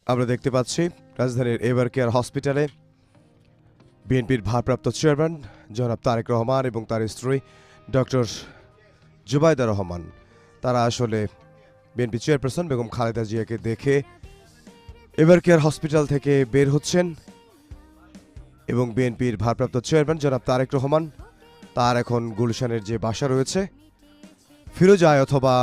আমরা দেখতে পাচ্ছি রাজধানীর এভার কেয়ার হসপিটালে বিএনপির ভারপ্রাপ্ত চেয়ারম্যান জনাব তারেক রহমান এবং তার স্ত্রী ডক্টর জুবাইদা রহমান তারা আসলে বিএনপি চেয়ারপারসন বেগম খালেদা জিয়াকে দেখে এভার কেয়ার হসপিটাল থেকে বের হচ্ছেন এবং বিএনপির ভারপ্রাপ্ত চেয়ারম্যান জনাব তারেক রহমান তার এখন গুলশানের যে বাসা রয়েছে ফিরোজায় অথবা